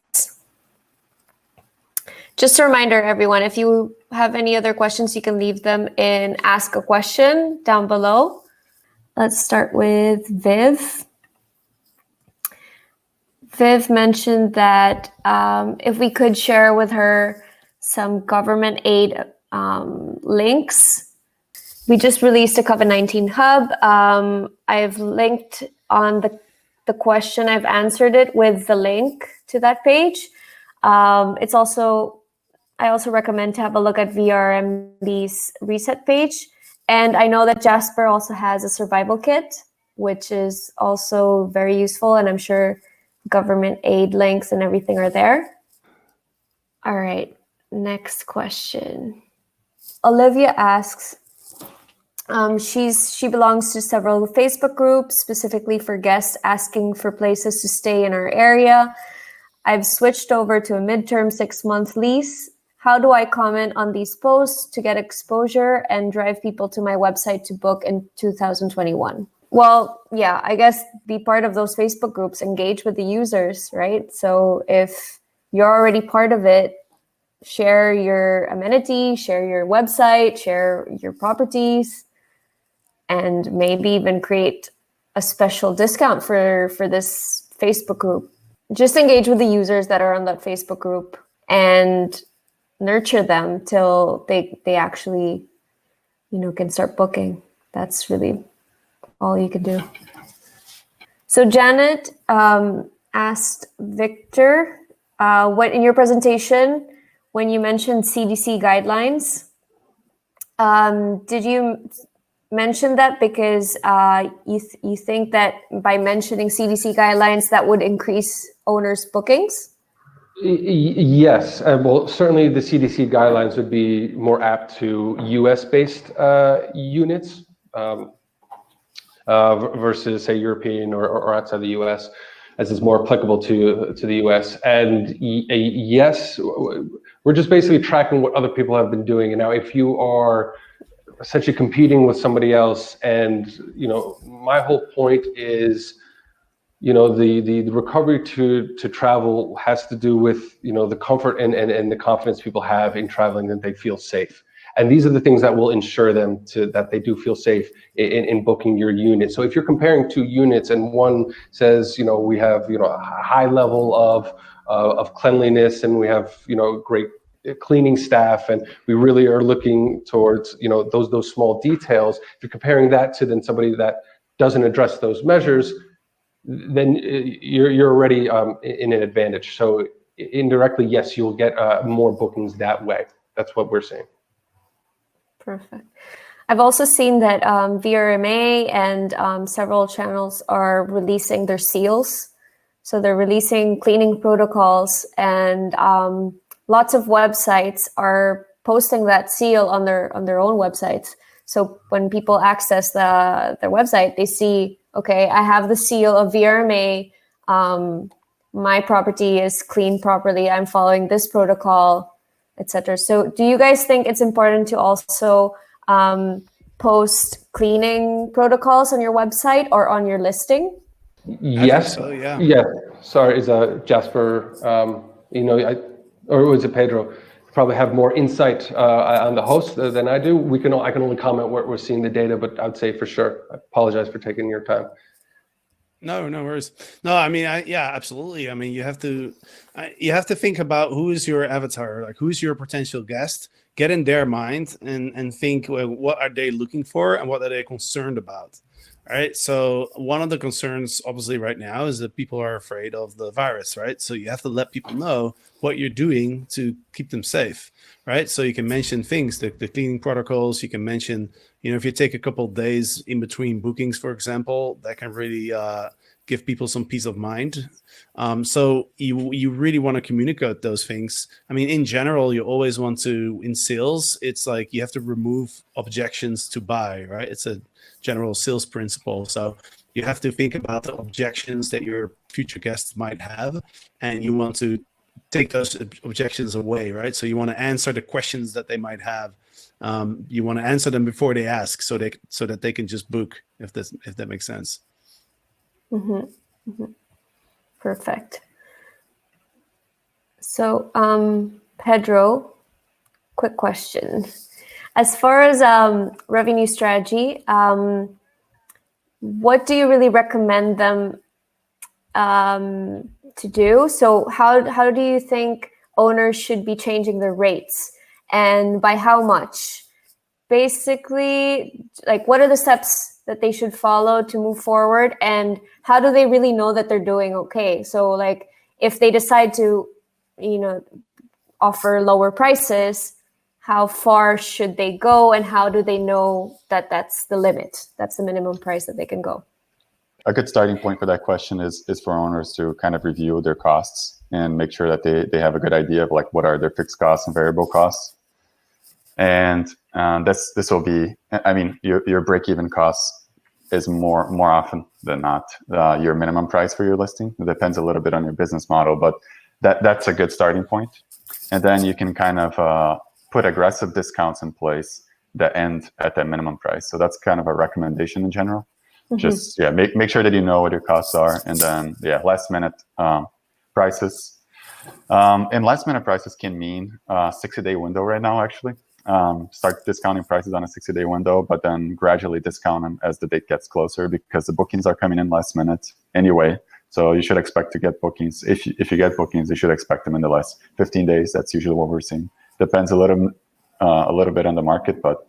Just a reminder, everyone, if you have any other questions, you can leave them in Ask a Question down below. Let's start with Viv. Viv mentioned that if we could share with her some government aid links. We just released a COVID-19 hub. I've linked on the question. I've answered it with the link to that page. I also recommend to have a look at VRMB's reset page. And I know that Jasper also has a survival kit, which is also very useful. And I'm sure government aid links and everything are there. All right, next question. Olivia asks, she belongs to several Facebook groups, specifically for guests asking for places to stay in our area. I've switched over to a midterm 6-month lease. How do I comment on these posts to get exposure and drive people to my website to book in 2021? Well, yeah, I guess be part of those Facebook groups, engage with the users, right? So if you're already part of it, share your amenity, share your website, share your properties, and maybe even create a special discount for this Facebook group. Just engage with the users that are on that Facebook group and nurture them till they actually, can start booking. That's really all you can do. So Janet asked Victor, what in your presentation, when you mentioned CDC guidelines, did you mention that because you think that by mentioning CDC guidelines that would increase owners' bookings? Yes, well, certainly the CDC guidelines would be more apt to US-based units versus, say, European or outside the US, as it's more applicable to the US. And yes, we're just basically tracking what other people have been doing. And now if you are essentially competing with somebody else, and my whole point is, the recovery to travel has to do with, the comfort and the confidence people have in traveling, that they feel safe. And these are the things that will ensure them that they do feel safe in booking your unit. So if you're comparing two units and one says, we have, a high level of cleanliness, and we have, great cleaning staff, and we really are looking towards, those small details. If you're comparing that to then somebody that doesn't address those measures, then you're already in an advantage. So indirectly, yes, you'll get more bookings that way. That's what we're seeing. Perfect. I've also seen that VRMA and several channels are releasing their seals. So they're releasing cleaning protocols, and lots of websites are posting that seal on their own websites. So when people access their website, they see, okay, I have the seal of VRMA. My property is cleaned properly. I'm following this protocol, etc. So do you guys think it's important to also post cleaning protocols on your website or on your listing? Yes. So, yeah. Yeah. Sorry, is Jasper? Or was it Pedro? Probably have more insight on the host than I do. I can only comment where we're seeing the data, but I'd say for sure. I apologize for taking your time. No worries. No, I mean, yeah, absolutely. I mean, you have to think about who is your avatar, like who's your potential guest, get in their mind and think, well, what are they looking for and what are they concerned about? All right. So one of the concerns, obviously, right now is that people are afraid of the virus, right? So you have to let people know what you're doing to keep them safe, right? So you can mention things, the cleaning protocols. You can mention, if you take a couple of days in between bookings, for example, that can really give people some peace of mind. So you really want to communicate those things. I mean, in general, you always want to, in sales, it's like you have to remove objections to buy, right? It's a general sales principle. So you have to think about the objections that your future guests might have, and you want to take those objections away, right? So you want to answer the questions that they might have. You want to answer them before they ask, so that they can just book, if that makes sense. Mm-hmm. Mm-hmm. Perfect. So, Pedro, quick question. As far as revenue strategy, what do you really recommend them to do? So how do you think owners should be changing their rates, and by how much? Basically, like, what are the steps that they should follow to move forward, and how do they really know that they're doing okay? So, like, if they decide to, offer lower prices, how far should they go, and how do they know that that's the limit? That's the minimum price that they can go. A good starting point for that question is for owners to kind of review their costs and make sure that they have a good idea of like what are their fixed costs and variable costs. And this will be, I mean, your break-even costs is more often than not your minimum price for your listing. It depends a little bit on your business model, but that's a good starting point. And then you can kind of put aggressive discounts in place that end at that minimum price. So that's kind of a recommendation in general. Mm-hmm. Just make sure that you know what your costs are, and then last minute prices. And last minute prices can mean 60-day window right now. Actually, start discounting prices on a 60-day window, but then gradually discount them as the date gets closer, because the bookings are coming in last minute anyway. So you should expect to get bookings. If you get bookings, you should expect them in the last 15 days. That's usually what we're seeing. Depends a little bit on the market, but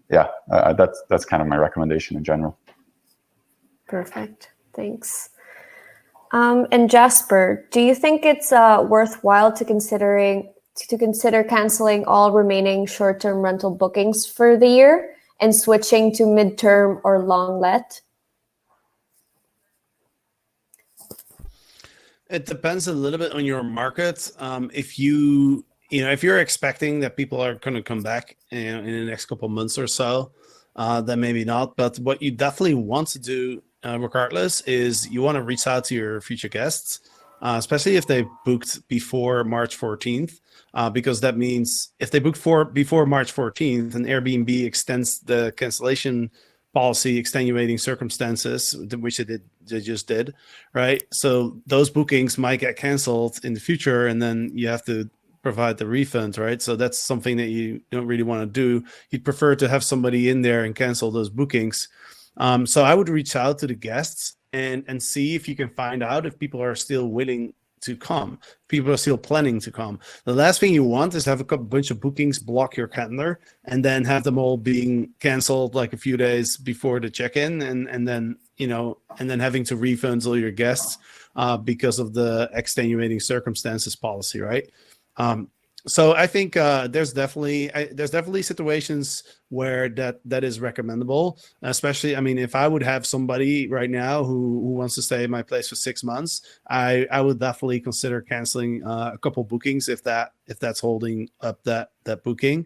that's kind of my recommendation in general. Perfect. Thanks. And Jasper, do you think it's worthwhile to consider canceling all remaining short-term rental bookings for the year and switching to mid-term or long let? It depends a little bit on your market. If you're expecting that people are going to come back in the next couple of months or so, then maybe not. But what you definitely want to do, regardless, is you want to reach out to your future guests, especially if they booked before March 14th, because that means if they booked before March 14th and Airbnb extends the cancellation policy extenuating circumstances, which they just did, right? So those bookings might get canceled in the future, and then you have to provide the refund, right? So that's something that you don't really want to do. You'd prefer to have somebody in there and cancel those bookings. So I would reach out to the guests and see if you can find out if people are still willing to come. People are still planning to come. The last thing you want is to have a bunch of bookings block your calendar and then have them all being canceled like a few days before the check-in, and then having to refund all your guests because of the extenuating circumstances policy, right? So I think there's definitely situations where that is recommendable. Especially, I mean, if I would have somebody right now who wants to stay at my place for 6 months, I would definitely consider canceling a couple bookings if that's holding up that booking.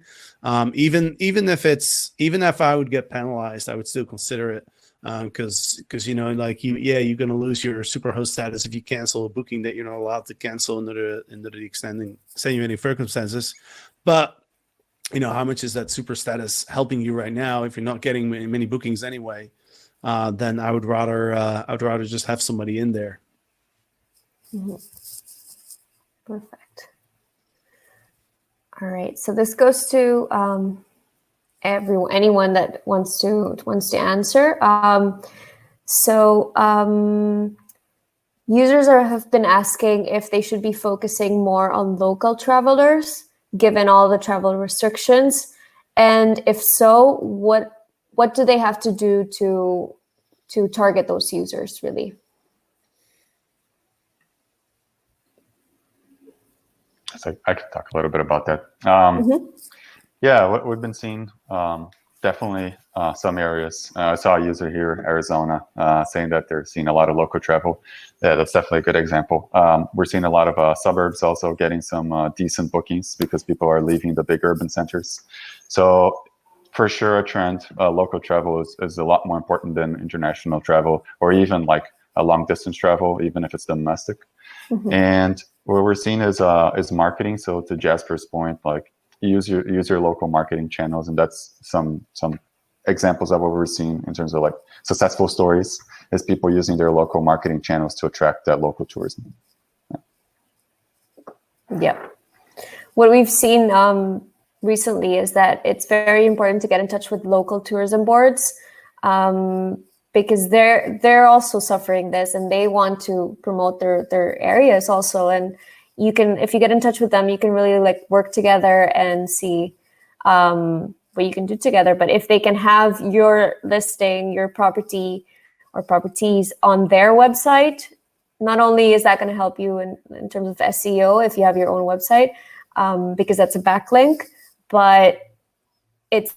Even if I would get penalized, I would still consider it. Because you're going to lose your superhost status if you cancel a booking that you're not allowed to cancel under the extenuating circumstances. But how much is that super status helping you right now if you're not getting many bookings anyway? Then I would rather just have somebody in there. Mm-hmm. Perfect. All right, so this goes to anyone that wants to answer. Users have been asking if they should be focusing more on local travelers given all the travel restrictions, and if so, what do they have to do to target those users really? So I could talk a little bit about that. Mm-hmm. Yeah, what we've been seeing, definitely some areas. I saw a user here, Arizona, saying that they're seeing a lot of local travel. Yeah, that's definitely a good example. We're seeing a lot of suburbs also getting some decent bookings because people are leaving the big urban centers. So for sure, a trend, local travel is a lot more important than international travel or even like a long distance travel, even if it's domestic. Mm-hmm. And what we're seeing is marketing. So to Jasper's point, like, use your local marketing channels, and that's some examples of what we're seeing in terms of like successful stories is people using their local marketing channels to attract that local tourism. Yeah. What we've seen recently is that it's very important to get in touch with local tourism boards because they're also suffering this and they want to promote their areas also. And if you get in touch with them, you can really like work together and see what you can do together. But if they can have your listing, your property or properties on their website, not only is that going to help you in terms of SEO if you have your own website, because that's a backlink, but it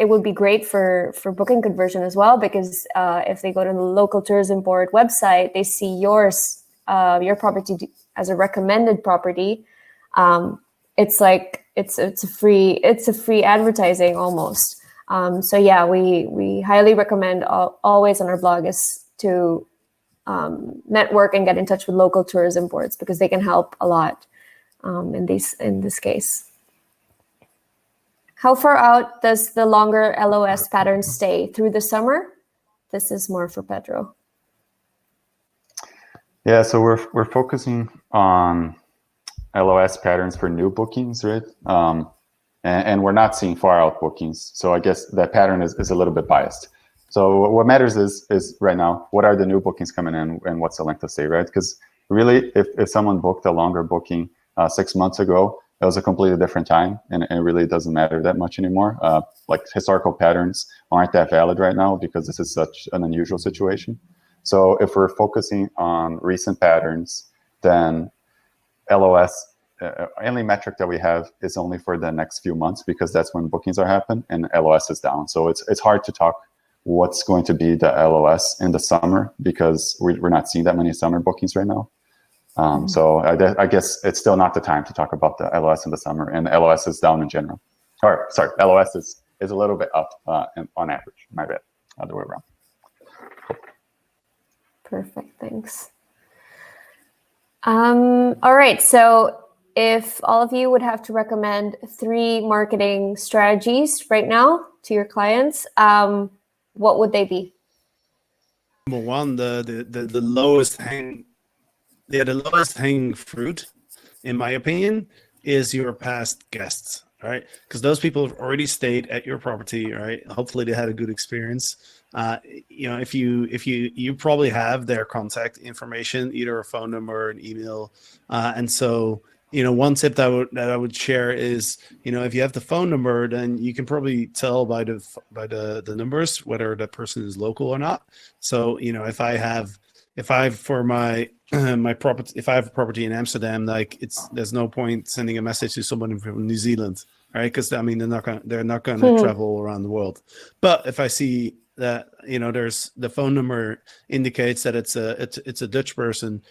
would be great for booking conversion as well, because if they go to the local tourism board website, they see your property as a recommended property. It's like it's a free advertising almost. So yeah, we highly recommend always on our blog is to network and get in touch with local tourism boards because they can help a lot in this case. How far out does the longer LOS pattern stay? Through the summer? This is more for Pedro. Yeah, so we're focusing on LOS patterns for new bookings, right? And we're not seeing far out bookings. So I guess that pattern is a little bit biased. So what matters is right now, what are the new bookings coming in and what's the length of stay, right? Because really, if someone booked a longer booking 6 months ago, it was a completely different time, and it really doesn't matter that much anymore. Like historical patterns aren't that valid right now because this is such an unusual situation. So if we're focusing on recent patterns, then LOS, only metric that we have is only for the next few months because that's when bookings are happening and LOS is down. So it's hard to talk what's going to be the LOS in the summer because we're not seeing that many summer bookings right now. So I guess it's still not the time to talk about the LOS in the summer, and LOS is down in general. Or sorry, LOS is a little bit up on average. My bad, other way around. Perfect, thanks. All right, so if all of you would have to recommend 3 marketing strategies right now to your clients, what would they be? Number one, the lowest hanging fruit, in my opinion, is your past guests, right? Because those people have already stayed at your property, right? Hopefully they had a good experience. If you probably have their contact information, either a phone number or an email, and so one tip that I would share is, if you have the phone number, then you can probably tell by the numbers whether that person is local or not. So if I have for my my property, if I have a property in Amsterdam, like there's no point sending a message to someone from New Zealand, right? Because they're not gonna travel around the world. But if I see that there's the phone number indicates that it's a Dutch person,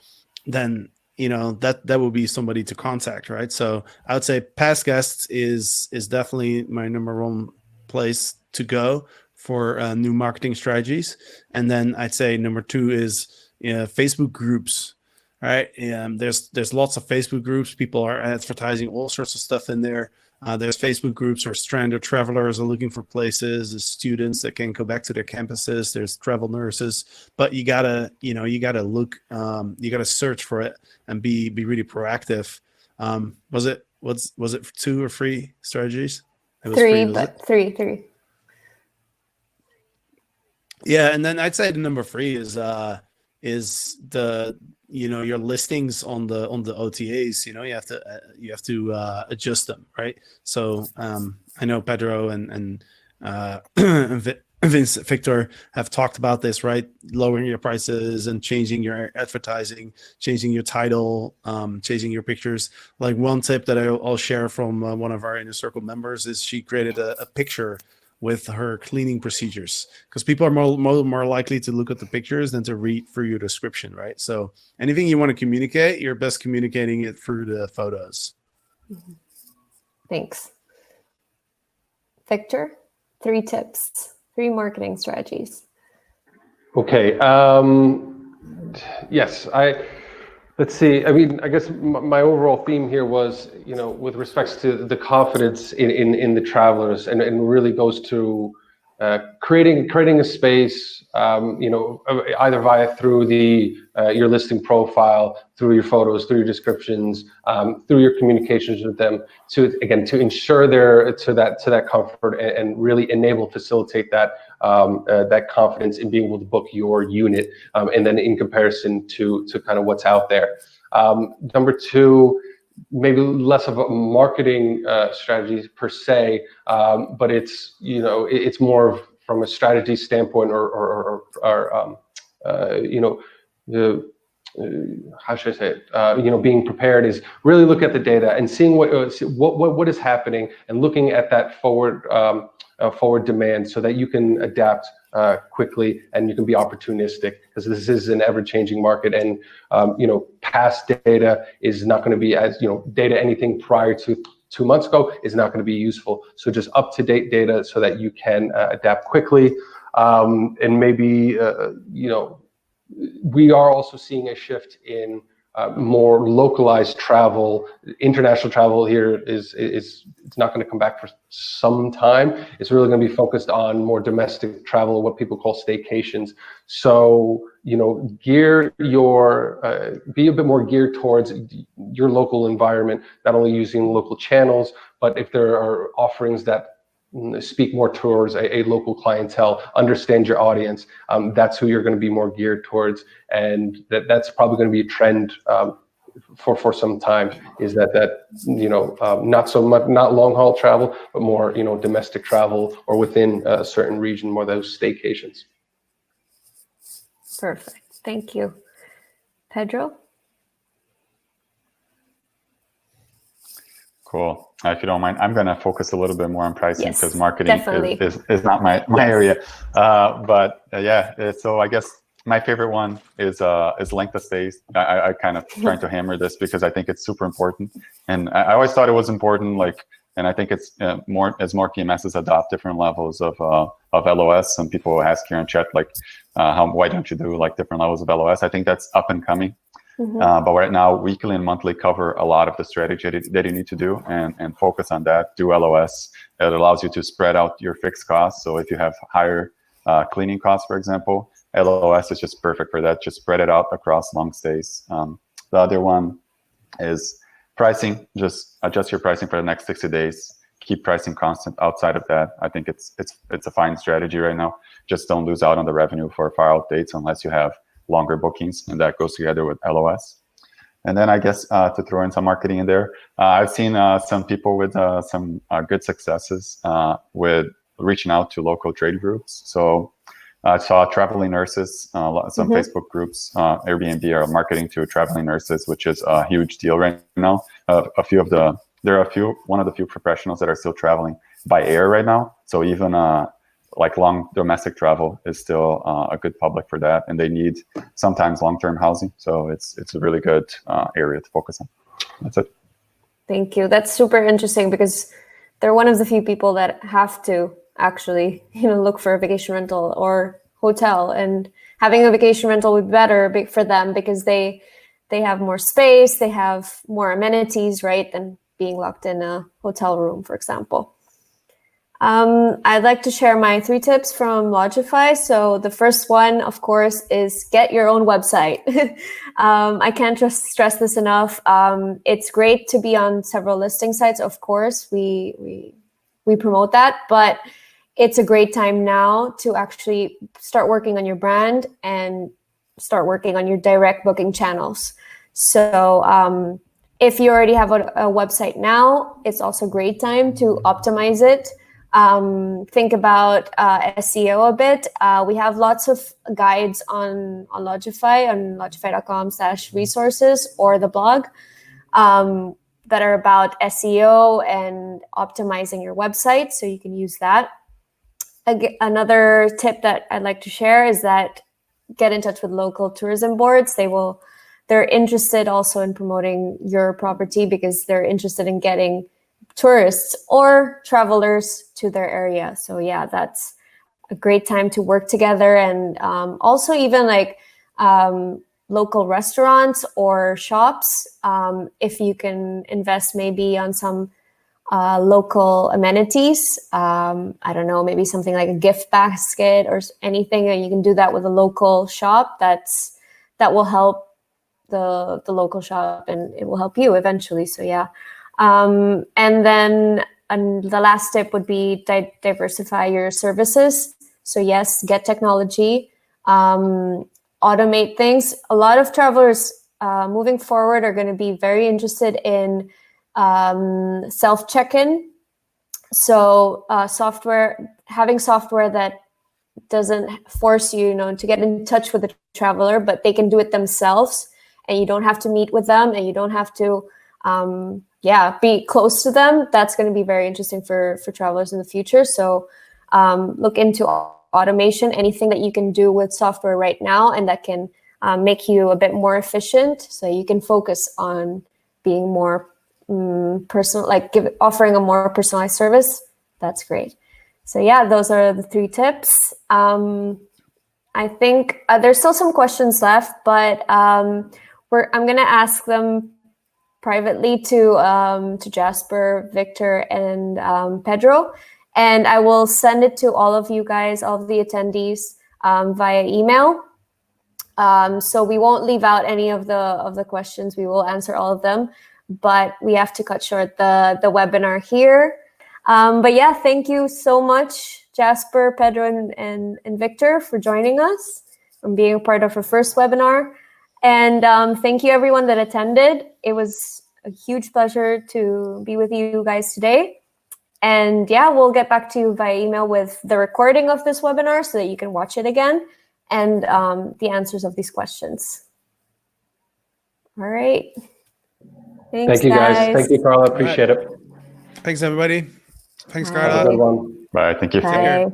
then that will be somebody to contact, right? So I would say past guests is definitely my number one place to go for new marketing strategies. And then I'd say number two is Facebook groups, right? There's lots of Facebook groups. People are advertising all sorts of stuff in there. There's Facebook groups where stranded travelers are looking for places. There's students that can go back to their campuses. There's travel nurses, but you gotta look, you gotta search for it and be really proactive. Was it 2 or 3 strategies? It was 3, but 3. Yeah, and then I'd say the number 3 is the your listings on the OTAs. You have to adjust them, right? So I know Pedro and Victor have talked about this, right? Lowering your prices and changing your advertising, changing your title, changing your pictures. Like one tip that I'll share from one of our Inner Circle members is she created a picture with her cleaning procedures, because people are more likely to look at the pictures than to read through your description, right? So anything you want to communicate, you're best communicating it through the photos. Thanks. Victor, 3 tips, 3 marketing strategies. Okay. Yes, let's see. I mean, I guess my overall theme here was, with respects to the confidence in the travelers, and really goes to creating a space, either through your listing profile, through your photos, through your descriptions, through your communications with them, to ensure to that comfort and really facilitate that confidence in being able to book your unit, and then in comparison to kind of what's out there. Number 2, maybe less of a marketing strategy per se, but it's more from a strategy standpoint, or how should I say it? Being prepared is really look at the data and seeing what is happening, and looking at that forward demand, so that you can adapt quickly and you can be opportunistic, because this is an ever-changing market, and past data is not going to be data anything prior to 2 months ago is not going to be useful. So just up-to-date data so that you can adapt quickly, and maybe we are also seeing a shift in more localized travel. International travel here is it's not going to come back for some time. It's really going to be focused on more domestic travel, what people call staycations. So be a bit more geared towards your local environment, not only using local channels, but if there are offerings that speak more towards a local clientele, understand your audience, that's who you're going to be more geared towards, and that's probably going to be a trend for some time, is that not so much, not long haul travel, but more domestic travel, or within a certain region, more those staycations. Perfect. Thank you. Pedro? Cool. If you don't mind, I'm going to focus a little bit more on pricing, because marketing is not my area. So I guess my favorite one is length of stays. I kind of trying to hammer this because I think it's super important, and I always thought it was important. And I think it's more PMSs adopt different levels of LOS. Some people ask here in chat why don't you do different levels of LOS? I think that's up and coming. But right now, weekly and monthly cover a lot of the strategy that you need to do, and focus on that. Do LOS. It allows you to spread out your fixed costs. So if you have higher cleaning costs, for example. LOS is just perfect for that. Just spread it out across long stays. The other one is pricing. Just adjust your pricing for the next 60 days. Keep pricing constant outside of that. I think it's a fine strategy right now. Just don't lose out on the revenue for far out dates unless you have longer bookings, and that goes together with LOS. And then I guess to throw in some marketing in there, I've seen some people with some good successes with reaching out to local trade groups. So I saw traveling nurses, some Facebook groups, Airbnb are marketing to traveling nurses, which is a huge deal right now. One of the few professionals that are still traveling by air right now. So even like long domestic travel is still a good public for that, and they need sometimes long-term housing. So it's a really good area to focus on. That's it. Thank you. That's super interesting because they're one of the few people that have to actually, look for a vacation rental or hotel, and having a vacation rental would be better for them because they have more space, they have more amenities, right, than being locked in a hotel room, for example. I'd like to share my 3 tips from Lodgify. So the first one, of course, is get your own website. I can't just stress this enough. It's great to be on several listing sites. Of course, we promote that, but it's a great time now to actually start working on your brand and start working on your direct booking channels. So if you already have a website now, it's also a great time to optimize it. Think about SEO a bit. We have lots of guides on Lodgify, on lodgify.com/resources, or the blog that are about SEO and optimizing your website. So you can use that. Another tip that I'd like to share is that get in touch with local tourism boards. They're interested also in promoting your property because they're interested in getting tourists or travelers to their area. So yeah, that's a great time to work together. And also even like local restaurants or shops, if you can invest maybe on some local amenities, I don't know, maybe something like a gift basket or anything, and you can do that with a local shop. That will help the local shop, and it will help you eventually. So yeah. And then the last tip would be diversify your services. So yes, get technology, automate things. A lot of travelers moving forward are going to be very interested in self-check-in. So having software that doesn't force you, to get in touch with the traveler, but they can do it themselves, and you don't have to meet with them, and you don't have to be close to them. That's going to be very interesting for travelers in the future. So look into automation, anything that you can do with software right now, and that can make you a bit more efficient, so you can focus on being more personal, like offering a more personalized service. That's great. So yeah, those are the 3 tips. I think there's still some questions left, but I'm going to ask them privately to Jasper, Victor, and Pedro, and I will send it to all of you guys, all of the attendees, via email. So we won't leave out any of the questions. We will answer all of them, but we have to cut short the webinar here. But yeah, thank you so much, Jasper, Pedro, and Victor, for joining us and being a part of our first webinar. And thank you everyone that attended. It was a huge pleasure to be with you guys today. And yeah, we'll get back to you via email with the recording of this webinar so that you can watch it again, and the answers of these questions. All right. Thanks, Thank you, guys. Thank you, Carla. Appreciate it. Thanks, everybody. Thanks, Bye. Carla. Have a good one. Bye. Thank you. Bye.